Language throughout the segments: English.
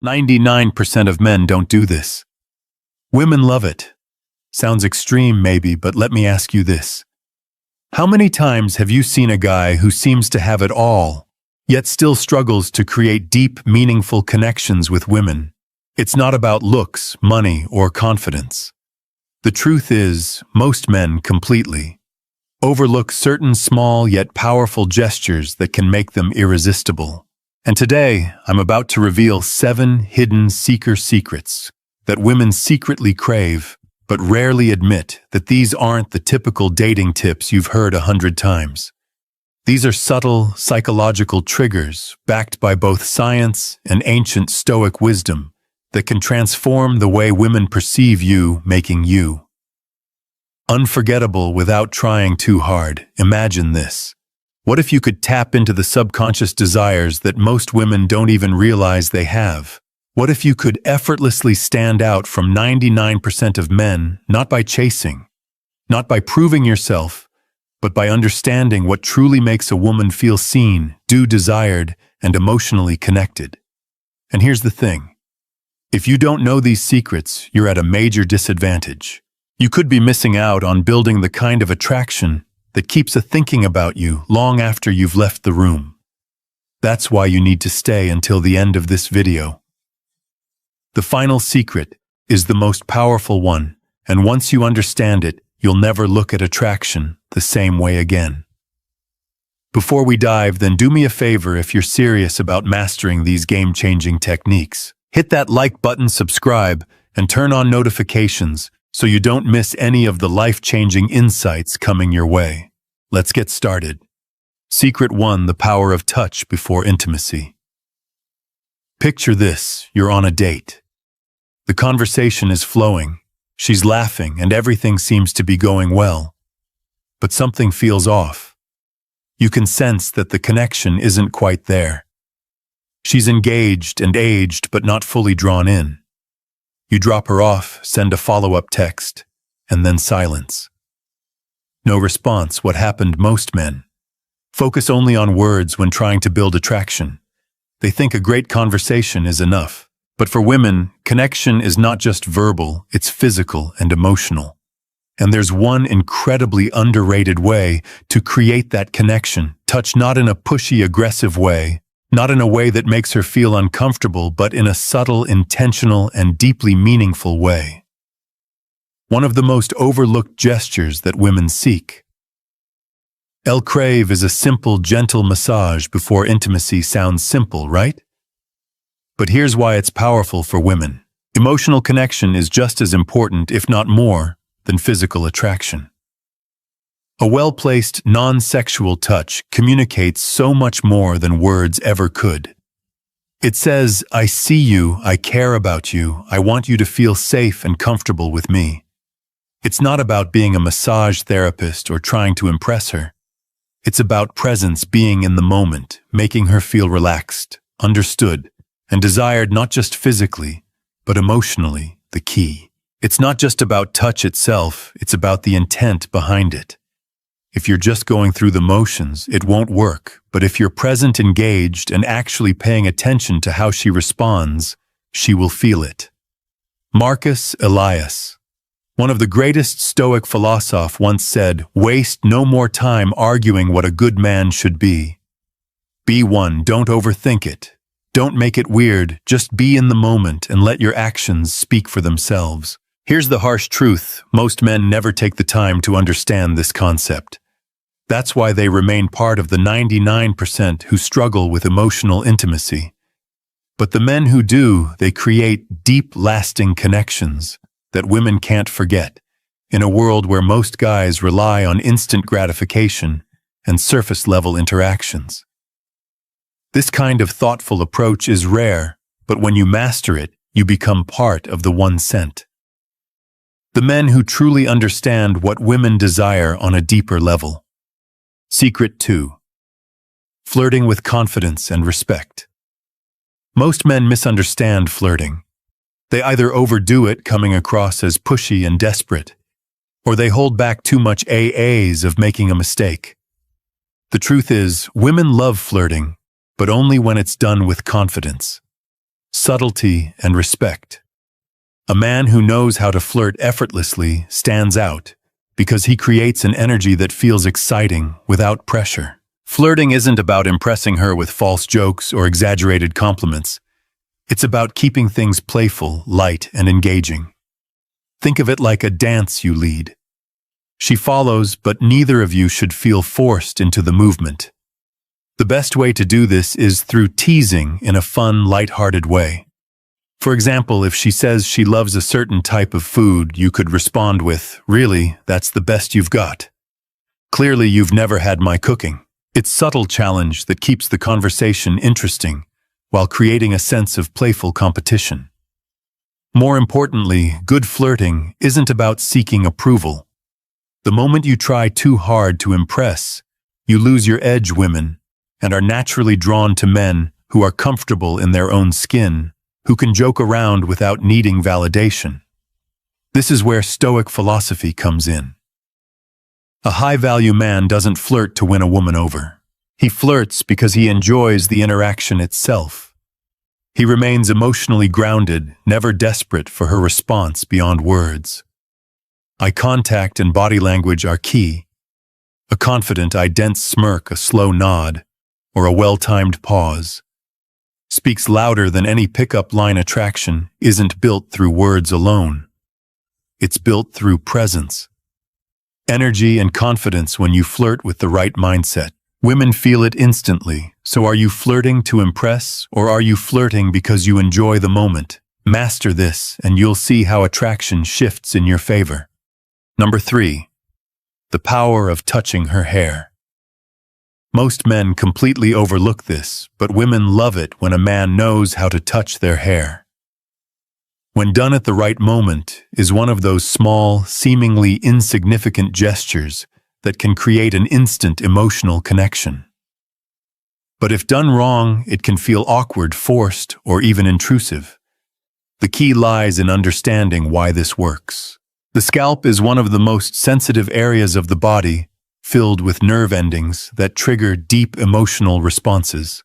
99% of men don't do this. Women love it. Sounds extreme maybe, but let me ask you this. How many times have you seen a guy who seems to have it all, yet still struggles to create deep, meaningful connections with women? It's not about looks, money, or confidence. The truth is, most men completely overlook certain small yet powerful gestures that can make them irresistible. And today, I'm about to reveal 7 hidden seeker secrets that women secretly crave, but rarely admit that these aren't the typical dating tips you've heard 100 times. These are subtle, psychological triggers backed by both science and ancient Stoic wisdom that can transform the way women perceive you, making you unforgettable without trying too hard. Imagine this. What if you could tap into the subconscious desires that most women don't even realize they have? What if you could effortlessly stand out from 99% of men, not by chasing, not by proving yourself, but by understanding what truly makes a woman feel seen, desired, and emotionally connected? And here's the thing. If you don't know these secrets, you're at a major disadvantage. You could be missing out on building the kind of attraction that keeps a thinking about you long after you've left the room. That's why you need to stay until the end of this video. The final secret is the most powerful one, and once you understand it, you'll never look at attraction the same way again. Before we dive, then do me a favor if you're serious about mastering these game-changing techniques. Hit that like button, subscribe, and turn on notifications so you don't miss any of the life-changing insights coming your way. Let's get started. Secret 1: the power of touch before intimacy. Picture this, you're on a date. The conversation is flowing, she's laughing, and everything seems to be going well. But something feels off. You can sense that the connection isn't quite there. She's engaged and aged, but not fully drawn in. You drop her off, send a follow-up text, and then silence. No response. What happened? Most men focus only on words when trying to build attraction. They think a great conversation is enough. But for women, connection is not just verbal, it's physical and emotional. And there's one incredibly underrated way to create that connection. Touch, not in a pushy, aggressive way, not in a way that makes her feel uncomfortable, but in a subtle, intentional, and deeply meaningful way. One of the most overlooked gestures that women seek. Crave is a simple, gentle massage before intimacy. Sounds simple, right? But here's why it's powerful for women. Emotional connection is just as important, if not more, than physical attraction. A well-placed, non-sexual touch communicates so much more than words ever could. It says, I see you, I care about you, I want you to feel safe and comfortable with me. It's not about being a massage therapist or trying to impress her. It's about presence, being in the moment, making her feel relaxed, understood, and desired, not just physically, but emotionally, the key. It's not just about touch itself, it's about the intent behind it. If you're just going through the motions, it won't work, but if you're present, engaged, and actually paying attention to how she responds, she will feel it. Marcus Aurelius, one of the greatest Stoic philosophers, once said, "Waste no more time arguing what a good man should be. Be one, don't overthink it. Don't make it weird, just be in the moment and let your actions speak for themselves." Here's the harsh truth: most men never take the time to understand this concept. That's why they remain part of the 99% who struggle with emotional intimacy. But the men who do, they create deep, lasting connections that women can't forget, in a world where most guys rely on instant gratification and surface-level interactions. This kind of thoughtful approach is rare, but when you master it, you become part of the 1%. The men who truly understand what women desire on a deeper level. Secret 2: flirting with confidence and respect. Most men misunderstand flirting. They either overdo it, coming across as pushy and desperate, or they hold back too much AAs of making a mistake. The truth is, women love flirting, but only when it's done with confidence. subtlety, and respect. A man who knows how to flirt effortlessly stands out because he creates an energy that feels exciting without pressure. Flirting isn't about impressing her with false jokes or exaggerated compliments. It's about keeping things playful, light, and engaging. Think of it like a dance you lead. She follows, but neither of you should feel forced into the movement. The best way to do this is through teasing in a fun, light-hearted way. For example, if she says she loves a certain type of food, you could respond with, "Really, that's the best you've got. Clearly, you've never had my cooking." It's subtle challenge that keeps the conversation interesting while creating a sense of playful competition. More importantly, good flirting isn't about seeking approval. The moment you try too hard to impress, you lose your edge, women, and are naturally drawn to men who are comfortable in their own skin, who can joke around without needing validation. This is where Stoic philosophy comes in. A high-value man doesn't flirt to win a woman over. He flirts because he enjoys the interaction itself. He remains emotionally grounded, never desperate for her response beyond words. Eye contact and body language are key. A confident, dense smirk, a slow nod, or a well-timed pause speaks louder than any pickup line. Attraction isn't built through words alone. It's built through presence. Energy and confidence. When you flirt with the right mindset, women feel it instantly. So are you flirting to impress, or are you flirting because you enjoy the moment? Master this, and you'll see how attraction shifts in your favor. Number 3. The power of touching her hair. Most men completely overlook this, but women love it when a man knows how to touch their hair. When done at the right moment, is one of those small, seemingly insignificant gestures that can create an instant emotional connection. But if done wrong, it can feel awkward, forced, or even intrusive. The key lies in understanding why this works. The scalp is one of the most sensitive areas of the body, filled with nerve endings that trigger deep emotional responses.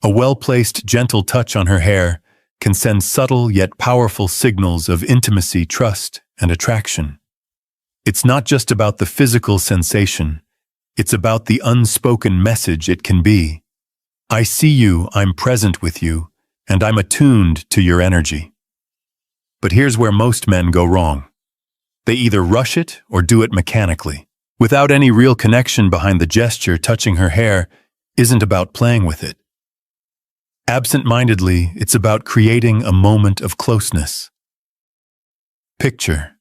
A well-placed, gentle touch on her hair can send subtle yet powerful signals of intimacy, trust, and attraction. It's not just about the physical sensation, it's about the unspoken message it can be. I see you, I'm present with you, and I'm attuned to your energy. But here's where most men go wrong. They either rush it or do it mechanically, without any real connection behind the gesture. Touching her hair isn't about playing with it. Absent-mindedly, it's about creating a moment of closeness. Picture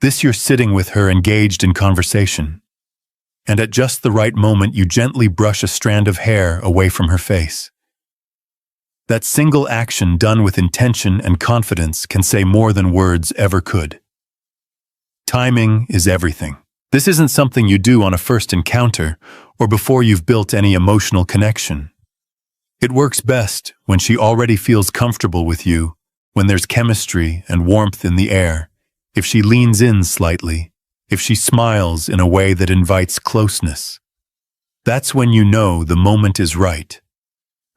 this: you're sitting with her, engaged in conversation, and at just the right moment you gently brush a strand of hair away from her face. That single action, done with intention and confidence, can say more than words ever could. Timing is everything. This isn't something you do on a first encounter or before you've built any emotional connection. It works best when she already feels comfortable with you, when there's chemistry and warmth in the air, if she leans in slightly, if she smiles in a way that invites closeness. That's when you know the moment is right.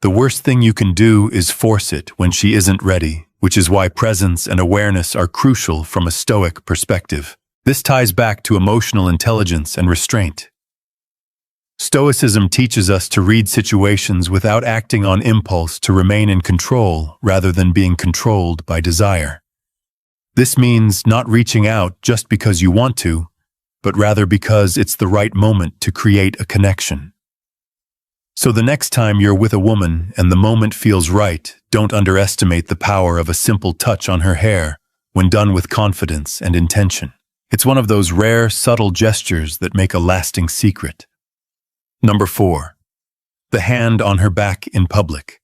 The worst thing you can do is force it when she isn't ready, which is why presence and awareness are crucial from a Stoic perspective. This ties back to emotional intelligence and restraint. Stoicism teaches us to read situations without acting on impulse, to remain in control rather than being controlled by desire. This means not reaching out just because you want to, but rather because it's the right moment to create a connection. So the next time you're with a woman and the moment feels right, don't underestimate the power of a simple touch on her hair when done with confidence and intention. It's one of those rare, subtle gestures that make a lasting secret. Number 4. The hand on her back in public.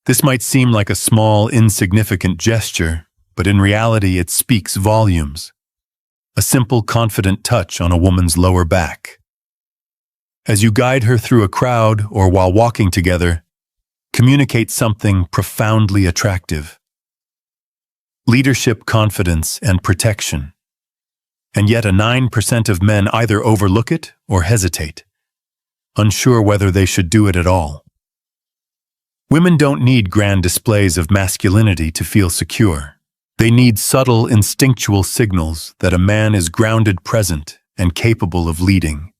This might seem like a small, insignificant gesture, but in reality it speaks volumes. A simple, confident touch on a woman's lower back. As you guide her through a crowd or while walking together, communicate something profoundly attractive. Leadership, confidence, and protection. And yet 9% of men either overlook it or hesitate, unsure whether they should do it at all. Women don't need grand displays of masculinity to feel secure. They need subtle, instinctual signals that a man is grounded, present, and capable of leading.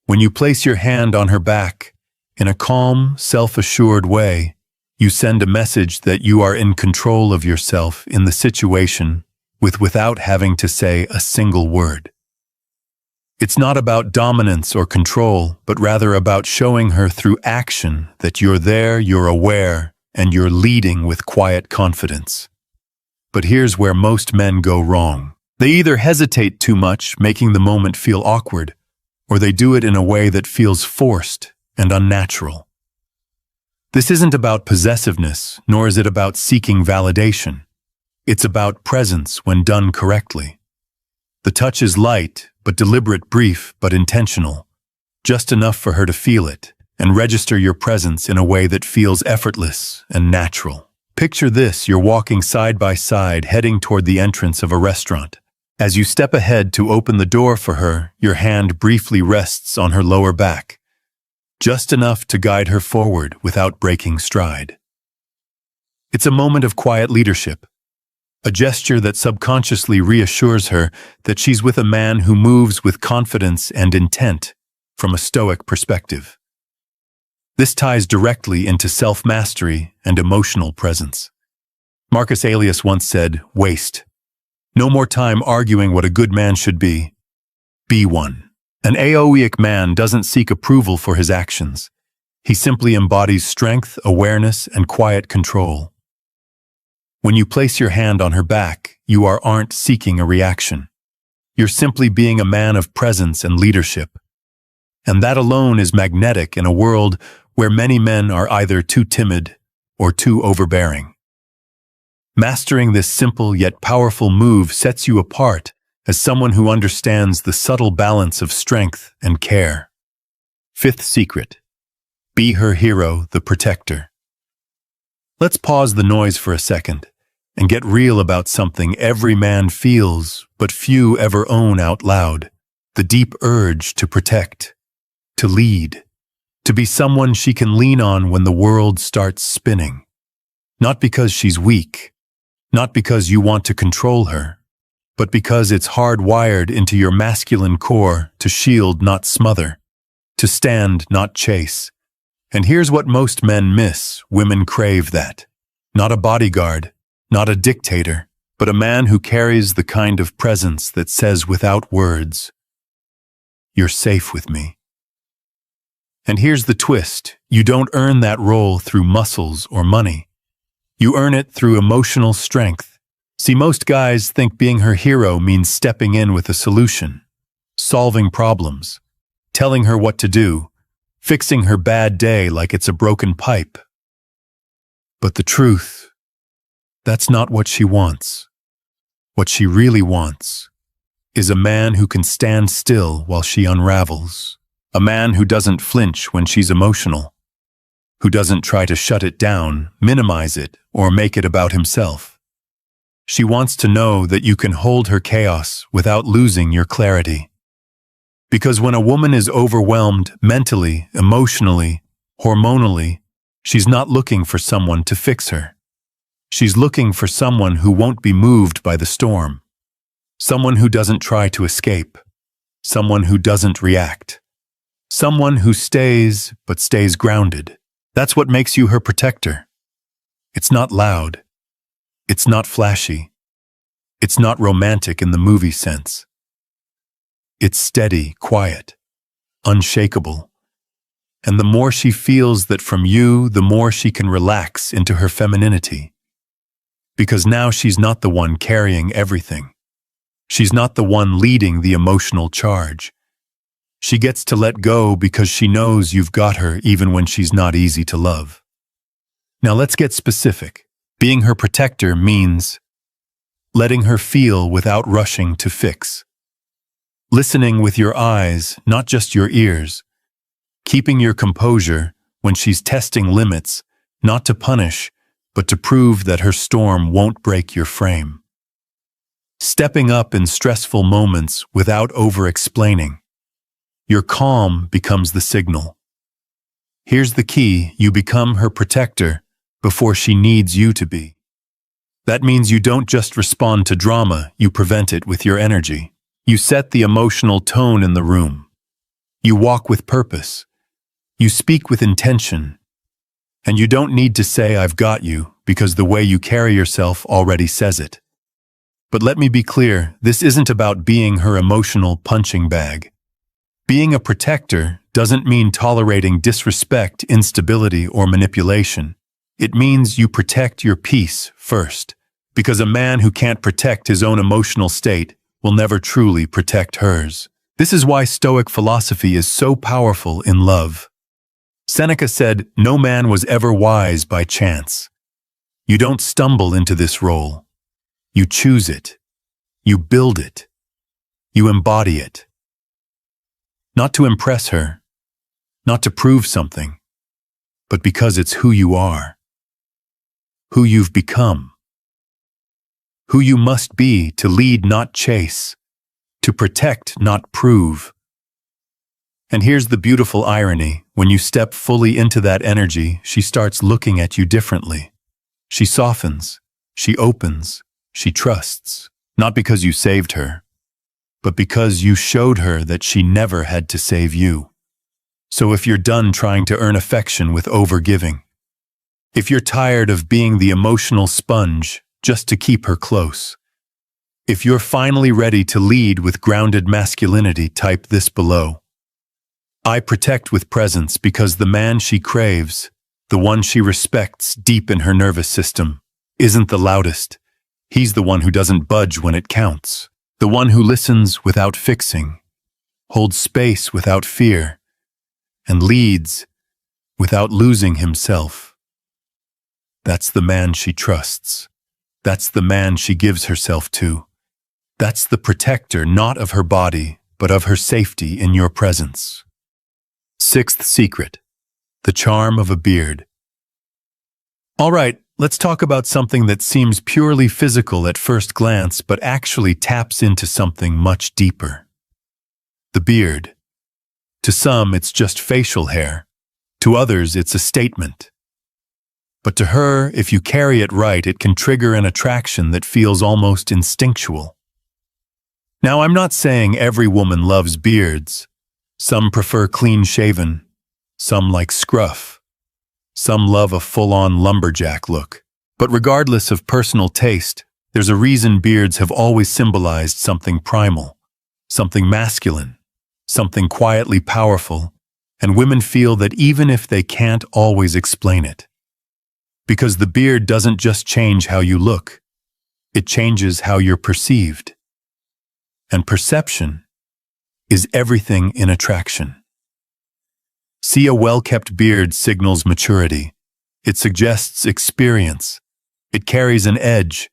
When you place your hand on her back, in a calm, self-assured way, you send a message that you are in control of yourself in the situation without having to say a single word. It's not about dominance or control, but rather about showing her through action that you're there, you're aware, and you're leading with quiet confidence. But here's where most men go wrong. They either hesitate too much, making the moment feel awkward, or they do it in a way that feels forced and unnatural. This isn't about possessiveness, nor is it about seeking validation. It's about presence when done correctly. The touch is light, but deliberate, brief, but intentional, just enough for her to feel it and register your presence in a way that feels effortless and natural. Picture this: you're walking side by side, heading toward the entrance of a restaurant. As you step ahead to open the door for her, your hand briefly rests on her lower back, just enough to guide her forward without breaking stride. It's a moment of quiet leadership, a gesture that subconsciously reassures her that she's with a man who moves with confidence and intent from a Stoic perspective. This ties directly into self-mastery and emotional presence. Marcus Aurelius once said, "Waste no more time arguing what a good man should be. Be one." An Stoic man doesn't seek approval for his actions. He simply embodies strength, awareness, and quiet control. When you place your hand on her back, you aren't seeking a reaction. You're simply being a man of presence and leadership. And that alone is magnetic in a world where many men are either too timid or too overbearing. Mastering this simple yet powerful move sets you apart as someone who understands the subtle balance of strength and care. Fifth secret: be her hero, the protector. Let's pause the noise for a second and get real about something every man feels but few ever own out loud: the deep urge to protect, to lead, to be someone she can lean on when the world starts spinning. Not because she's weak, not because you want to control her, but because it's hardwired into your masculine core to shield, not smother, to stand, not chase. And here's what most men miss: women crave that. Not a bodyguard, not a dictator, but a man who carries the kind of presence that says without words, "You're safe with me." And here's the twist: you don't earn that role through muscles or money. You earn it through emotional strength. See, most guys think being her hero means stepping in with a solution, solving problems, telling her what to do, fixing her bad day like it's a broken pipe. But the truth, that's not what she wants. What she really wants is a man who can stand still while she unravels. A man who doesn't flinch when she's emotional, who doesn't try to shut it down, minimize it, or make it about himself. She wants to know that you can hold her chaos without losing your clarity. Because when a woman is overwhelmed mentally, emotionally, hormonally, she's not looking for someone to fix her. She's looking for someone who won't be moved by the storm. Someone who doesn't try to escape. Someone who doesn't react. Someone who stays, but stays grounded. That's what makes you her protector. It's not loud. It's not flashy. It's not romantic in the movie sense. It's steady, quiet, unshakable. And the more she feels that from you, the more she can relax into her femininity. Because now she's not the one carrying everything. She's not the one leading the emotional charge. She gets to let go because she knows you've got her even when she's not easy to love. Now let's get specific. Being her protector means letting her feel without rushing to fix. Listening with your eyes, not just your ears. Keeping your composure when she's testing limits, not to punish, but to prove that her storm won't break your frame. Stepping up in stressful moments without over-explaining. Your calm becomes the signal. Here's the key: you become her protector before she needs you to be. That means you don't just respond to drama, you prevent it with your energy. You set the emotional tone in the room. You walk with purpose. You speak with intention. And you don't need to say, "I've got you," because the way you carry yourself already says it. But let me be clear, this isn't about being her emotional punching bag. Being a protector doesn't mean tolerating disrespect, instability, or manipulation. It means you protect your peace first, because a man who can't protect his own emotional state will never truly protect hers. This is why Stoic philosophy is so powerful in love. Seneca said, "No man was ever wise by chance." You don't stumble into this role. You choose it. You build it. You embody it. Not to impress her, not to prove something, but because it's who you are, who you've become, who you must be to lead, not chase, to protect, not prove. And here's the beautiful irony: when you step fully into that energy, she starts looking at you differently. She softens, she opens, she trusts, not because you saved her, but because you showed her that she never had to save you. So if you're done trying to earn affection with overgiving, if you're tired of being the emotional sponge just to keep her close, if you're finally ready to lead with grounded masculinity, type this below. I protect with presence because the man she craves, the one she respects deep in her nervous system, isn't the loudest. He's the one who doesn't budge when it counts. The one who listens without fixing, holds space without fear, and leads without losing himself. That's the man she trusts. That's the man she gives herself to. That's the protector, not of her body, but of her safety in your presence. Sixth secret: the charm of a beard. All right, let's talk about something that seems purely physical at first glance, but actually taps into something much deeper. The beard. To some, it's just facial hair. To others, it's a statement. But to her, if you carry it right, it can trigger an attraction that feels almost instinctual. Now, I'm not saying every woman loves beards. Some prefer clean-shaven. Some like scruff. Some love a full-on lumberjack look. But regardless of personal taste, there's a reason beards have always symbolized something primal, something masculine, something quietly powerful, and women feel that even if they can't always explain it. Because the beard doesn't just change how you look, it changes how you're perceived. And perception is everything in attraction. See, a well-kept beard signals maturity. It suggests experience. It carries an edge.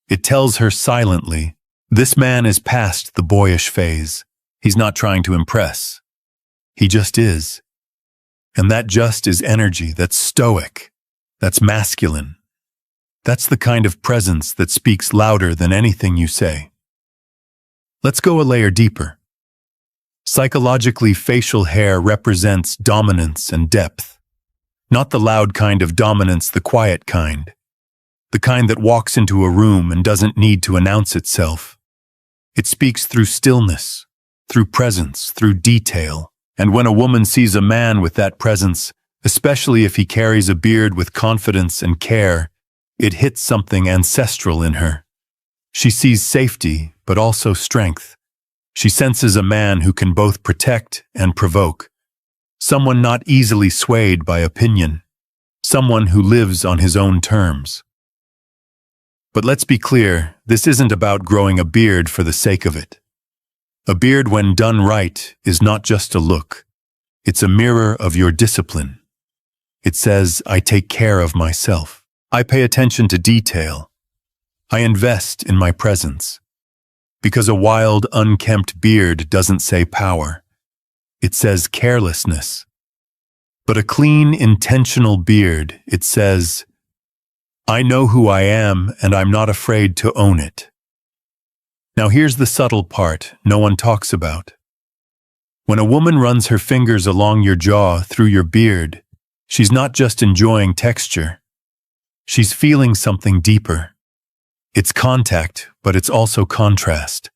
It tells her silently, this man is past the boyish phase. He's not trying to impress. He just is. And that just is energy. That's stoic. That's masculine. That's the kind of presence that speaks louder than anything you say. Let's go a layer deeper. Psychologically, facial hair represents dominance and depth. Not the loud kind of dominance, the quiet kind. The kind that walks into a room and doesn't need to announce itself. It speaks through stillness, through presence, through detail. And when a woman sees a man with that presence, especially if he carries a beard with confidence and care, it hits something ancestral in her. She sees safety, but also strength. She senses a man who can both protect and provoke. Someone not easily swayed by opinion. Someone who lives on his own terms. But let's be clear, this isn't about growing a beard for the sake of it. A beard, when done right, is not just a look. It's a mirror of your discipline. It says, I take care of myself. I pay attention to detail. I invest in my presence. Because a wild, unkempt beard doesn't say power. It says carelessness. But a clean, intentional beard, it says, I know who I am and I'm not afraid to own it. Now here's the subtle part no one talks about. When a woman runs her fingers along your jaw through your beard, She's not just enjoying texture. She's feeling something deeper. It's contact, but it's also contrast.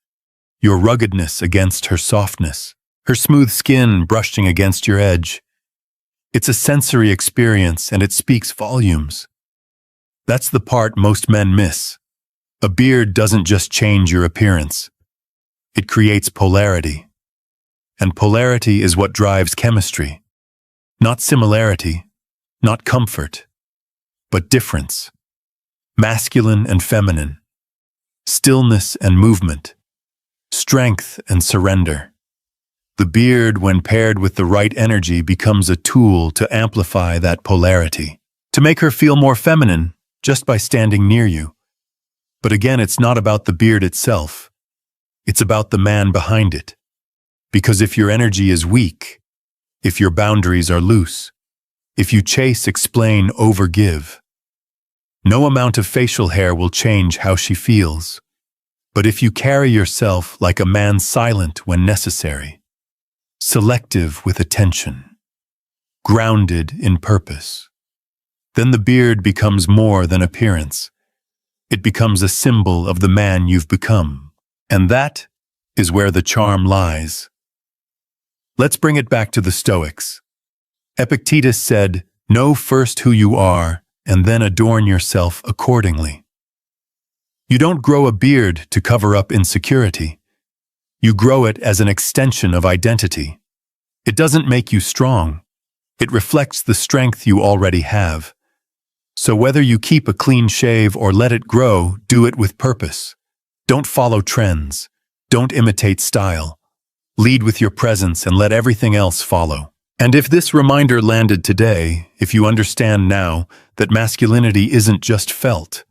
Your ruggedness against her softness, her smooth skin brushing against your edge. It's a sensory experience, and it speaks volumes. That's the part most men miss. A beard doesn't just change your appearance. It creates polarity. And polarity is what drives chemistry. Not similarity, not comfort, but difference. Masculine and feminine. Stillness and movement. Strength and surrender. The beard, when paired with the right energy, becomes a tool to amplify that polarity, to make her feel more feminine just by standing near you. But again, it's not about the beard itself. It's about the man behind it. Because if your energy is weak, if your boundaries are loose, if you chase, explain, overgive, no amount of facial hair will change how she feels. But if you carry yourself like a man, silent when necessary, selective with attention, grounded in purpose, then the beard becomes more than appearance. It becomes a symbol of the man you've become. And that is where the charm lies. Let's bring it back to the Stoics. Epictetus said, "Know first who you are, and then adorn yourself accordingly." You don't grow a beard to cover up insecurity. You grow it as an extension of identity. It doesn't make you strong. It reflects the strength you already have. So whether you keep a clean shave or let it grow, do it with purpose. Don't follow trends. Don't imitate style. Lead with your presence and let everything else follow. And if this reminder landed today, if you understand now that masculinity isn't just felt,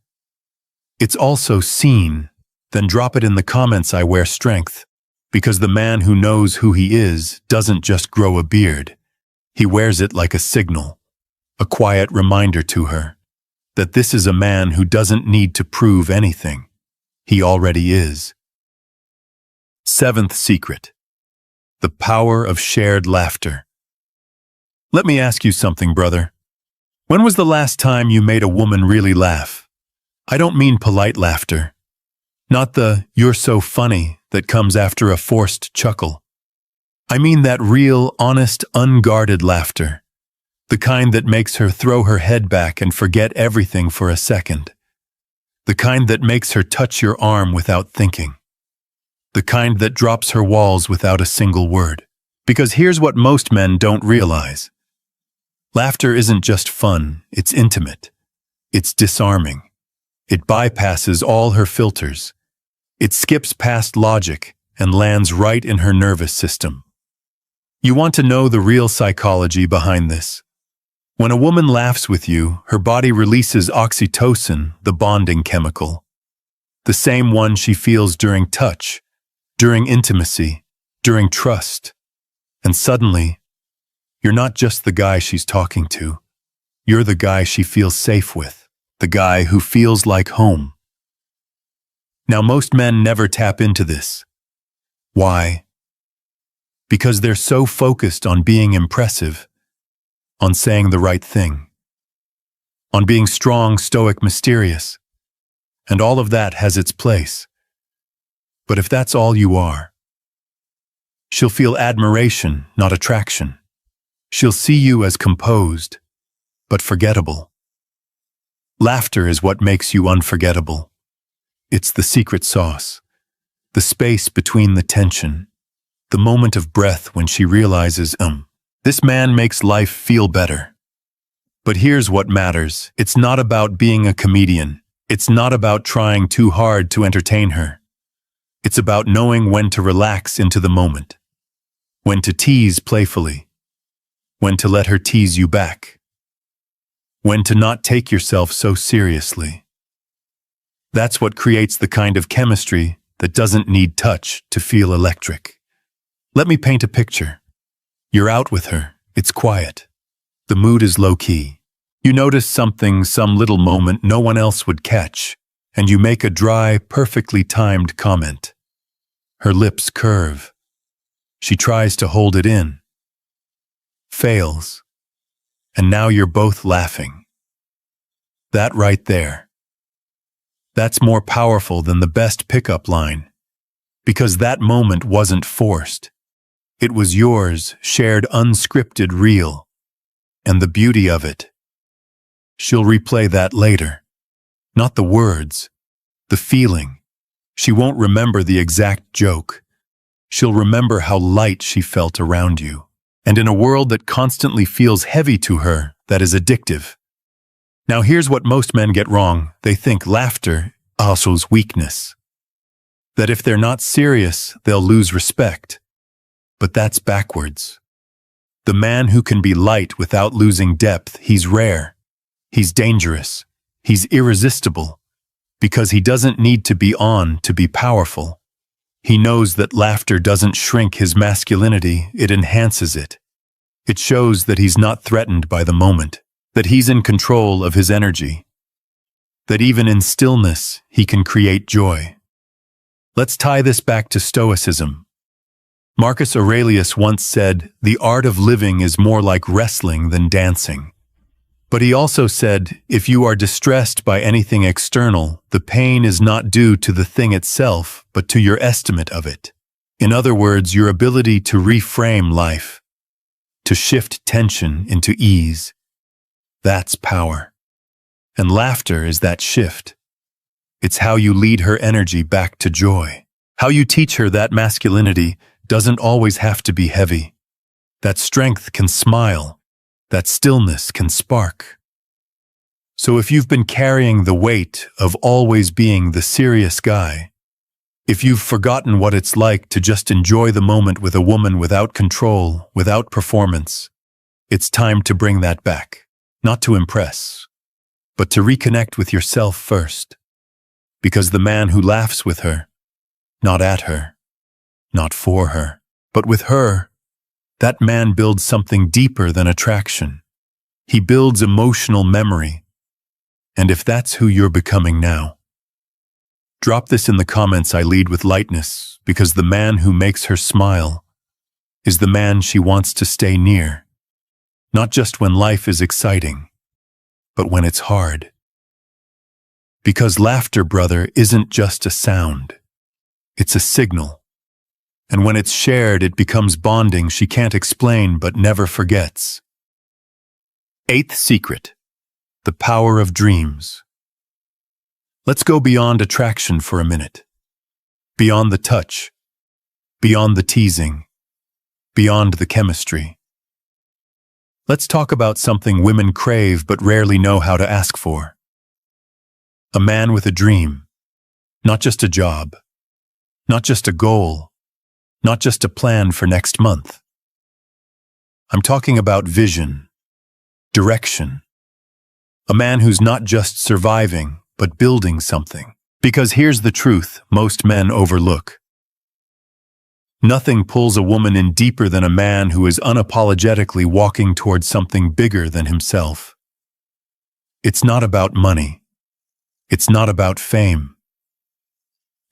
it's also seen, then drop it in the comments. I wear strength, because the man who knows who he is doesn't just grow a beard. He wears it like a signal, a quiet reminder to her that this is a man who doesn't need to prove anything. He already is. Seventh secret: the power of shared laughter. Let me ask you something, brother. When was the last time you made a woman really laugh? I don't mean polite laughter. Not the "you're so funny" that comes after a forced chuckle. I mean that real, honest, unguarded laughter. The kind that makes her throw her head back and forget everything for a second. The kind that makes her touch your arm without thinking. The kind that drops her walls without a single word. Because here's what most men don't realize. Laughter isn't just fun, it's intimate. It's disarming. It bypasses all her filters. It skips past logic and lands right in her nervous system. You want to know the real psychology behind this? When a woman laughs with you, her body releases oxytocin, the bonding chemical. The same one she feels during touch, during intimacy, during trust. And suddenly, you're not just the guy she's talking to. You're the guy she feels safe with. The guy who feels like home. Now, most men never tap into this. Why? Because they're so focused on being impressive, on saying the right thing, on being strong, stoic, mysterious. And all of that has its place. But if that's all you are, she'll feel admiration, not attraction. She'll see you as composed, but forgettable. Laughter is what makes you unforgettable. It's the secret sauce, the space between the tension, the moment of breath when she realizes, this man makes life feel better. But here's what matters. It's not about being a comedian. It's not about trying too hard to entertain her. It's about knowing when to relax into the moment, when to tease playfully, when to let her tease you back. When to not take yourself so seriously. That's what creates the kind of chemistry that doesn't need touch to feel electric. Let me paint a picture. You're out with her, it's quiet. The mood is low-key. You notice something, some little moment no one else would catch, and you make a dry, perfectly timed comment. Her lips curve. She tries to hold it in. Fails. and now you're both laughing. That right there. That's more powerful than the best pickup line, because that moment wasn't forced. It was yours, shared, unscripted, real. And the beauty of it. She'll replay that later. Not the words, the feeling. She won't remember the exact joke. She'll remember how light she felt around you. And in a world that constantly feels heavy to her, that is addictive. Now here's what most men get wrong. They think laughter also weakness. That if they're not serious, they'll lose respect. But that's backwards. The man who can be light without losing depth, he's rare. He's dangerous. He's irresistible. Because he doesn't need to be on to be powerful. He knows that laughter doesn't shrink his masculinity, it enhances it. It shows that he's not threatened by the moment, that he's in control of his energy, that even in stillness he can create joy. Let's tie this back to Stoicism. Marcus Aurelius once said, "The art of living is more like wrestling than dancing." But he also said, if you are distressed by anything external, the pain is not due to the thing itself, but to your estimate of it. In other words, your ability to reframe life, to shift tension into ease. That's power. And laughter is that shift. It's how you lead her energy back to joy. How you teach her that masculinity doesn't always have to be heavy. That strength can smile. That stillness can spark. So if you've been carrying the weight of always being the serious guy, if you've forgotten what it's like to just enjoy the moment with a woman without control, without performance, it's time to bring that back. Not to impress, but to reconnect with yourself first. Because the man who laughs with her, not at her, not for her, but with her, that man builds something deeper than attraction. He builds emotional memory. And if that's who you're becoming now, drop this in the comments. I lead with lightness, because the man who makes her smile is the man she wants to stay near. Not just when life is exciting, but when it's hard. Because laughter, brother, isn't just a sound. It's a signal. And when it's shared, it becomes bonding she can't explain but never forgets. Eighth secret, the power of dreams. Let's go beyond attraction for a minute. Beyond the touch, beyond the teasing, beyond the chemistry. Let's talk about something women crave but rarely know how to ask for. A man with a dream, not just a job, not just a goal, not just a plan for next month. I'm talking about vision, direction. A man who's not just surviving, but building something. Because here's the truth most men overlook. Nothing pulls a woman in deeper than a man who is unapologetically walking towards something bigger than himself. It's not about money. It's not about fame.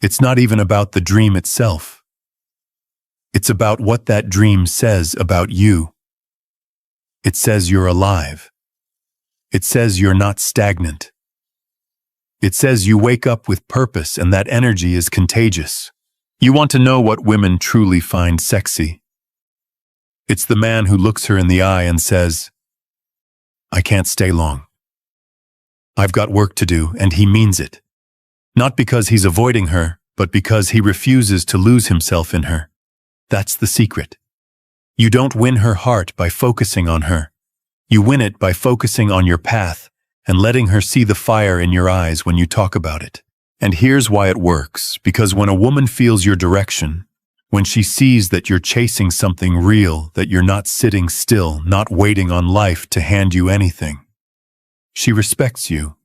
It's not even about the dream itself. It's about what that dream says about you. It says you're alive. It says you're not stagnant. It says you wake up with purpose and that energy is contagious. You want to know what women truly find sexy? It's the man who looks her in the eye and says, "I can't stay long. I've got work to do," and he means it. Not because he's avoiding her, but because he refuses to lose himself in her. That's the secret. You don't win her heart by focusing on her. You win it by focusing on your path and letting her see the fire in your eyes when you talk about it. And here's why it works. Because when a woman feels your direction, when she sees that you're chasing something real, that you're not sitting still, not waiting on life to hand you anything, she respects you.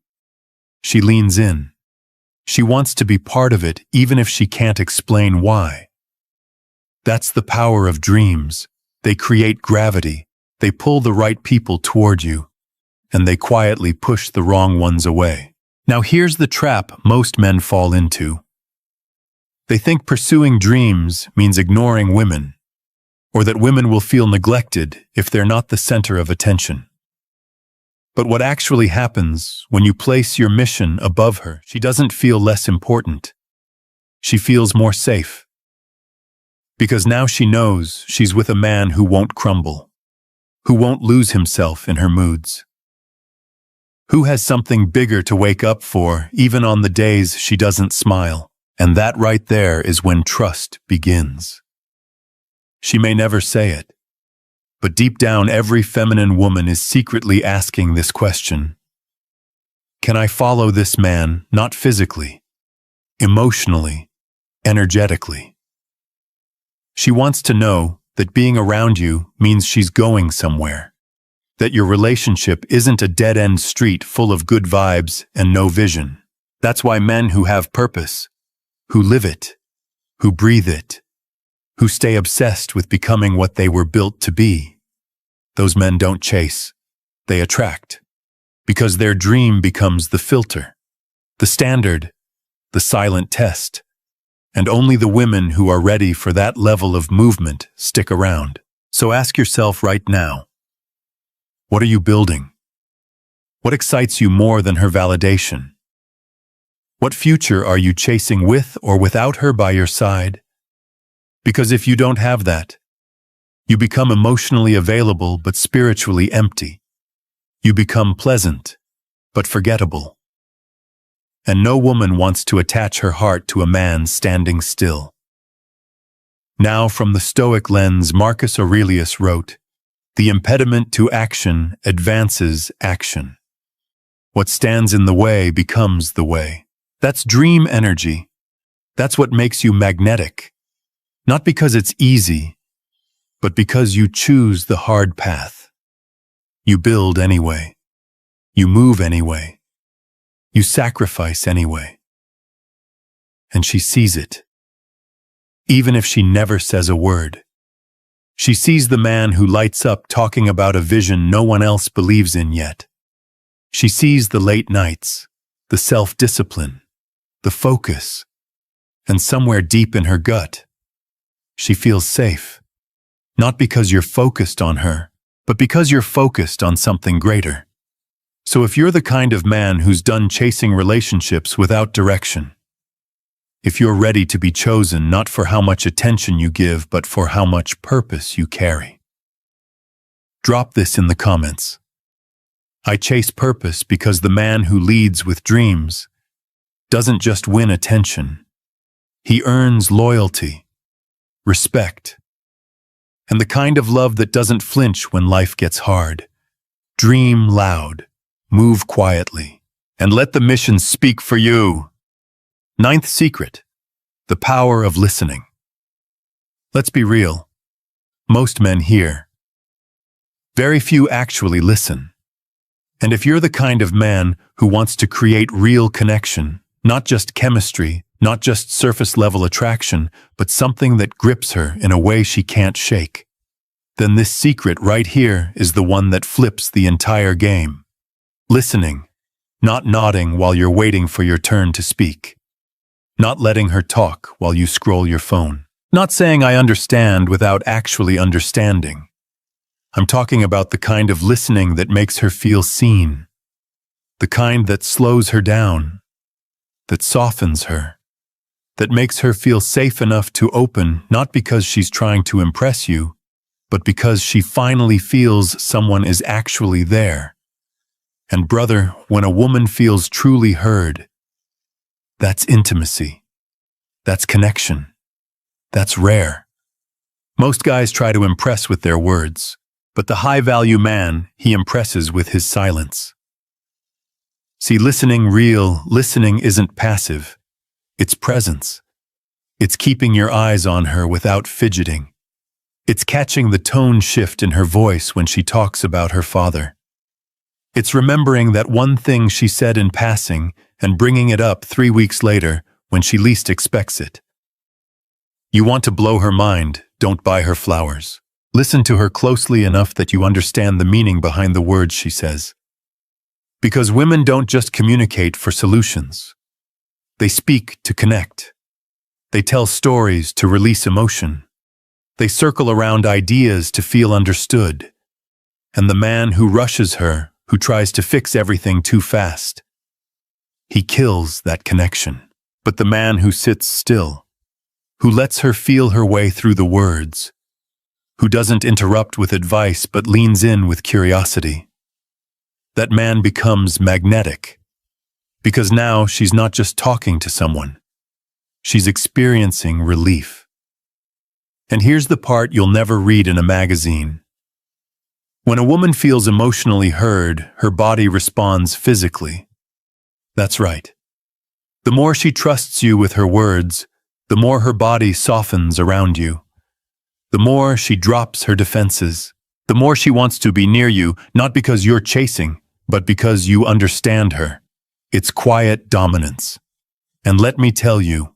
She leans in. She wants to be part of it, even if she can't explain why. That's the power of dreams. They create gravity. They pull the right people toward you, and they quietly push the wrong ones away. Now here's the trap most men fall into. They think pursuing dreams means ignoring women, or that women will feel neglected if they're not the center of attention. But what actually happens when you place your mission above her, she doesn't feel less important. She feels more safe. Because now she knows she's with a man who won't crumble, who won't lose himself in her moods, who has something bigger to wake up for even on the days she doesn't smile. And that right there is when trust begins. She may never say it, but deep down every feminine woman is secretly asking this question. Can I follow this man, not physically, emotionally, energetically? She wants to know that being around you means she's going somewhere, that your relationship isn't a dead-end street full of good vibes and no vision. That's why men who have purpose, who live it, who breathe it, who stay obsessed with becoming what they were built to be, those men don't chase, they attract, because their dream becomes the filter, the standard, the silent test. And only the women who are ready for that level of movement stick around. So ask yourself right now, what are you building? What excites you more than her validation? What future are you chasing with or without her by your side? Because if you don't have that, you become emotionally available but spiritually empty. You become pleasant but forgettable. And no woman wants to attach her heart to a man standing still. Now, from the Stoic lens, Marcus Aurelius wrote, "The impediment to action advances action. What stands in the way becomes the way." That's dream energy. That's what makes you magnetic. Not because it's easy, but because you choose the hard path. You build anyway. You move anyway. You sacrifice anyway. And she sees it. Even if she never says a word. She sees the man who lights up talking about a vision no one else believes in yet. She sees the late nights, the self-discipline, the focus, and somewhere deep in her gut, she feels safe. Not because you're focused on her, but because you're focused on something greater. So if you're the kind of man who's done chasing relationships without direction, if you're ready to be chosen not for how much attention you give, but for how much purpose you carry, drop this in the comments. I chase purpose because the man who leads with dreams doesn't just win attention. He earns loyalty, respect, and the kind of love that doesn't flinch when life gets hard. Dream loud. Move quietly, and let the mission speak for you. Ninth secret, the power of listening. Let's be real. Most men hear. Very few actually listen. And if you're the kind of man who wants to create real connection, not just chemistry, not just surface-level attraction, but something that grips her in a way she can't shake, then this secret right here is the one that flips the entire game. Listening, not nodding while you're waiting for your turn to speak. Not letting her talk while you scroll your phone. Not saying I understand without actually understanding. I'm talking about the kind of listening that makes her feel seen. The kind that slows her down, that softens her, that makes her feel safe enough to open, not because she's trying to impress you, but because she finally feels someone is actually there. And brother, when a woman feels truly heard, that's intimacy. That's connection. That's rare. Most guys try to impress with their words, but the high-value man, he impresses with his silence. See, real listening isn't passive. It's presence. It's keeping your eyes on her without fidgeting. It's catching the tone shift in her voice when she talks about her father. It's remembering that one thing she said in passing and bringing it up 3 weeks later when she least expects it. You want to blow her mind, don't buy her flowers. Listen to her closely enough that you understand the meaning behind the words she says. Because women don't just communicate for solutions. They speak to connect. They tell stories to release emotion. They circle around ideas to feel understood. And the man who rushes her, who tries to fix everything too fast. He kills that connection. But the man who sits still, who lets her feel her way through the words, who doesn't interrupt with advice but leans in with curiosity, that man becomes magnetic. Because now she's not just talking to someone, she's experiencing relief. And here's the part you'll never read in a magazine. When a woman feels emotionally heard, her body responds physically. That's right. The more she trusts you with her words, the more her body softens around you. The more she drops her defenses, the more she wants to be near you, not because you're chasing, but because you understand her. It's quiet dominance. And let me tell you,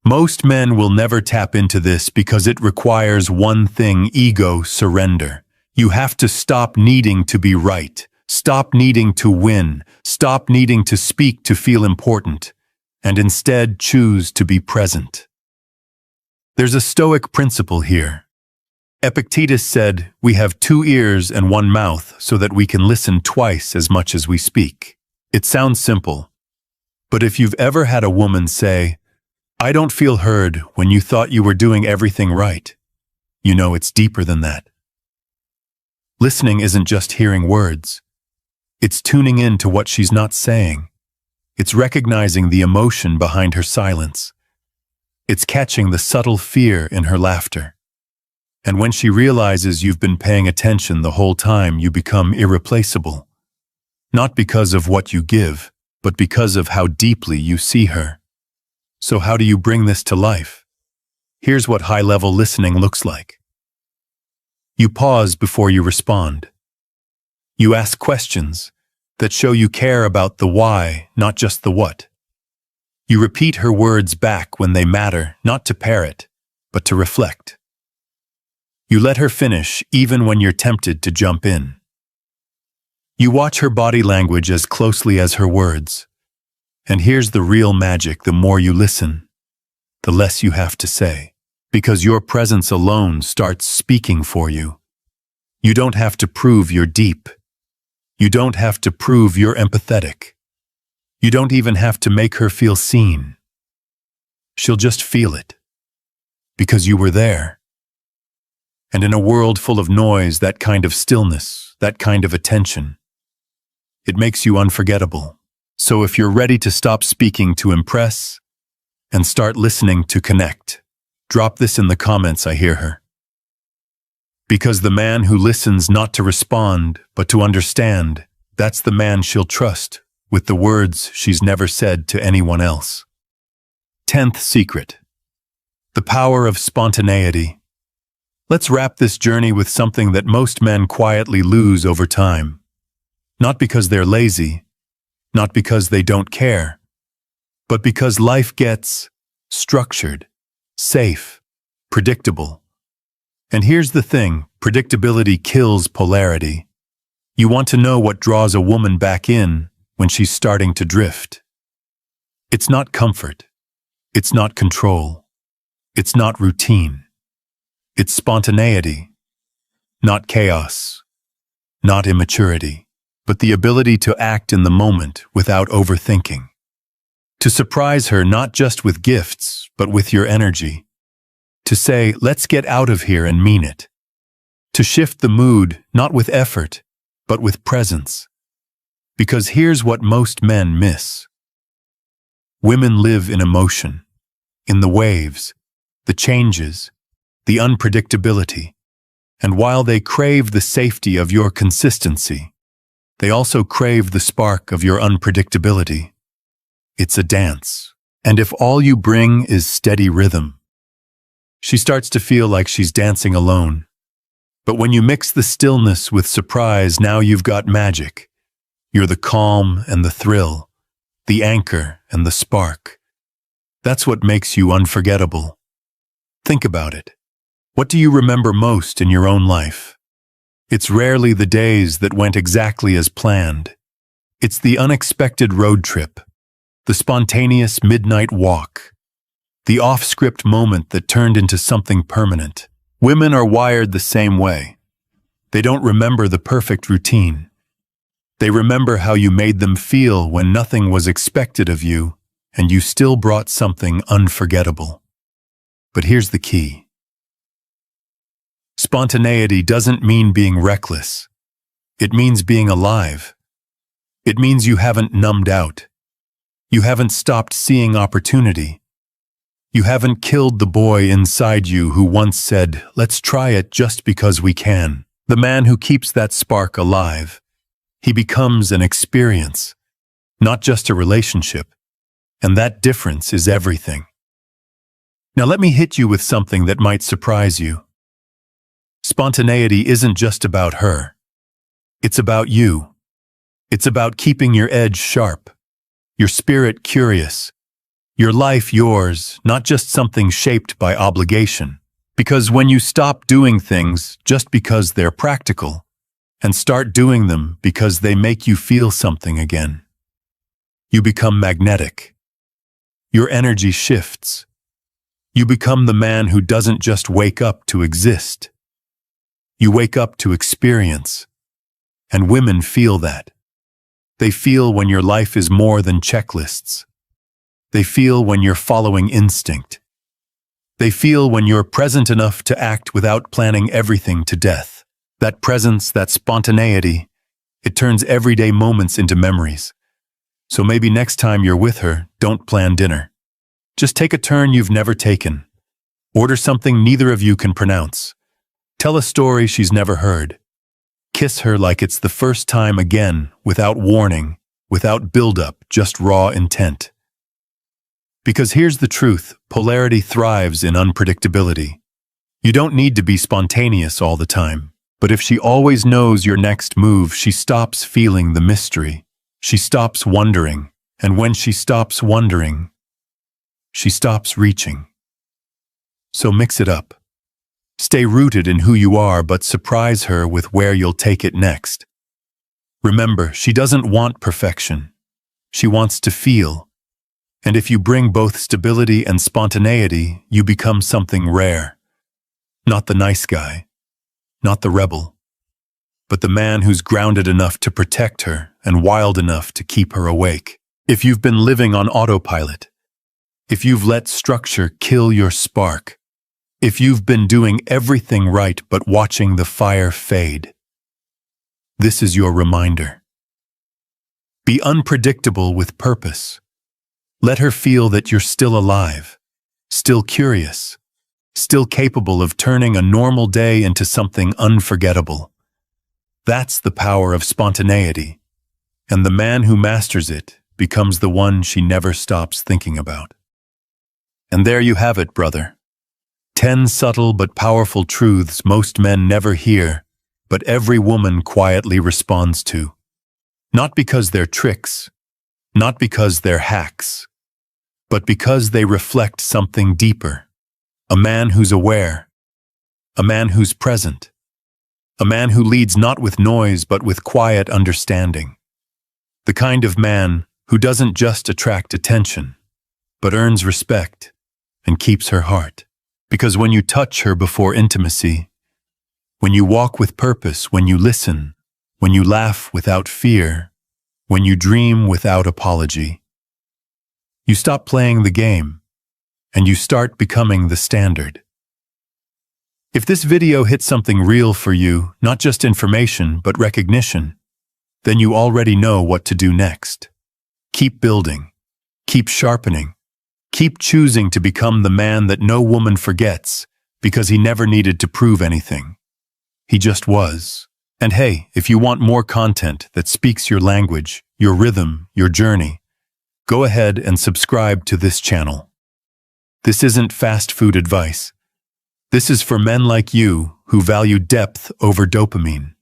most men will never tap into this because it requires one thing: ego surrender. You have to stop needing to be right, stop needing to win, stop needing to speak to feel important, and instead choose to be present. There's a Stoic principle here. Epictetus said, "We have 2 ears and 1 mouth so that we can listen twice as much as we speak." It sounds simple, but if you've ever had a woman say, "I don't feel heard," when you thought you were doing everything right, you know it's deeper than that. Listening isn't just hearing words. It's tuning in to what she's not saying. It's recognizing the emotion behind her silence. It's catching the subtle fear in her laughter. And when she realizes you've been paying attention the whole time, you become irreplaceable. Not because of what you give, but because of how deeply you see her. So how do you bring this to life? Here's what high-level listening looks like. You pause before you respond. You ask questions that show you care about the why, not just the what. You repeat her words back when they matter, not to parrot, but to reflect. You let her finish even when you're tempted to jump in. You watch her body language as closely as her words. And here's the real magic: the more you listen, the less you have to say. Because your presence alone starts speaking for you. You don't have to prove you're deep. You don't have to prove you're empathetic. You don't even have to make her feel seen. She'll just feel it. Because you were there. And in a world full of noise, that kind of stillness, that kind of attention, it makes you unforgettable. So if you're ready to stop speaking to impress and start listening to connect, drop this in the comments. I hear her. Because the man who listens not to respond, but to understand, that's the man she'll trust with the words she's never said to anyone else. 10th secret. The power of spontaneity. Let's wrap this journey with something that most men quietly lose over time. Not because they're lazy, not because they don't care, but because life gets structured, safe, predictable. And here's the thing: predictability kills polarity. You want to know what draws a woman back in when she's starting to drift. It's not comfort. It's not control. It's not routine. It's spontaneity. Not chaos. Not immaturity. But the ability to act in the moment without overthinking. To surprise her not just with gifts, but with your energy. To say, "Let's get out of here," and mean it. To shift the mood, not with effort, but with presence. Because here's what most men miss. Women live in emotion, in the waves, the changes, the unpredictability. And while they crave the safety of your consistency, they also crave the spark of your unpredictability. It's a dance. And if all you bring is steady rhythm, she starts to feel like she's dancing alone. But when you mix the stillness with surprise, now you've got magic. You're the calm and the thrill, the anchor and the spark. That's what makes you unforgettable. Think about it. What do you remember most in your own life? It's rarely the days that went exactly as planned. It's the unexpected road trip, the spontaneous midnight walk, the off-script moment that turned into something permanent. Women are wired the same way. They don't remember the perfect routine. They remember how you made them feel when nothing was expected of you, and you still brought something unforgettable. But here's the key. Spontaneity doesn't mean being reckless. It means being alive. It means you haven't numbed out. You haven't stopped seeing opportunity. You haven't killed the boy inside you who once said, "Let's try it just because we can." The man who keeps that spark alive, he becomes an experience, not just a relationship. And that difference is everything. Now let me hit you with something that might surprise you. Spontaneity isn't just about her. It's about you. It's about keeping your edge sharp, your spirit curious, your life yours, not just something shaped by obligation. Because when you stop doing things just because they're practical and start doing them because they make you feel something again, you become magnetic. Your energy shifts. You become the man who doesn't just wake up to exist. You wake up to experience. And women feel that. They feel when your life is more than checklists. They feel when you're following instinct. They feel when you're present enough to act without planning everything to death. That presence, that spontaneity, it turns everyday moments into memories. So maybe next time you're with her, don't plan dinner. Just take a turn you've never taken. Order something neither of you can pronounce. Tell a story she's never heard. Kiss her like it's the first time again, without warning, without build-up, just raw intent. Because here's the truth, polarity thrives in unpredictability. You don't need to be spontaneous all the time, but if she always knows your next move, she stops feeling the mystery. She stops wondering, and when she stops wondering, she stops reaching. So mix it up. Stay rooted in who you are, but surprise her with where you'll take it next. Remember, she doesn't want perfection. She wants to feel. And if you bring both stability and spontaneity, you become something rare. Not the nice guy, not the rebel, but the man who's grounded enough to protect her and wild enough to keep her awake. If you've been living on autopilot, if you've let structure kill your spark, if you've been doing everything right but watching the fire fade, this is your reminder. Be unpredictable with purpose. Let her feel that you're still alive, still curious, still capable of turning a normal day into something unforgettable. That's the power of spontaneity, and the man who masters it becomes the one she never stops thinking about. And there you have it, brother. 10 subtle but powerful truths most men never hear, but every woman quietly responds to. Not because they're tricks, not because they're hacks, but because they reflect something deeper. A man who's aware, a man who's present, a man who leads not with noise but with quiet understanding. The kind of man who doesn't just attract attention, but earns respect and keeps her heart. Because when you touch her before intimacy, when you walk with purpose, when you listen, when you laugh without fear, when you dream without apology, you stop playing the game and you start becoming the standard. If this video hit something real for you, not just information but recognition, then you already know what to do next. Keep building, keep sharpening, keep choosing to become the man that no woman forgets because he never needed to prove anything. He just was. And hey, if you want more content that speaks your language, your rhythm, your journey, go ahead and subscribe to this channel. This isn't fast food advice. This is for men like you who value depth over dopamine.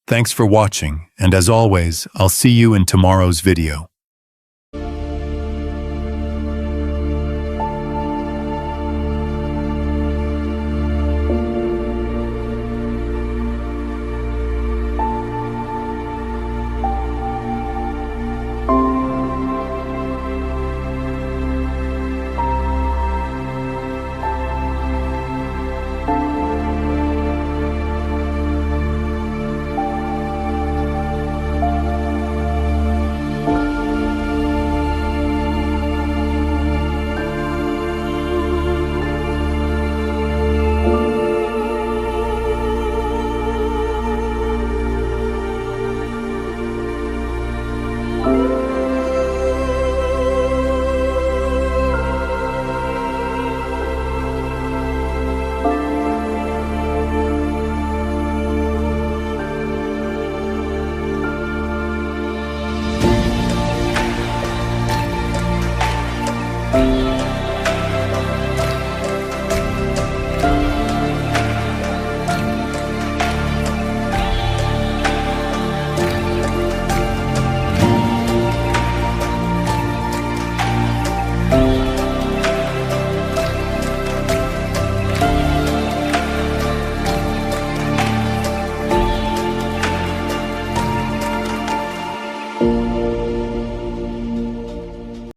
Thanks for watching, and as always, I'll see you in tomorrow's video.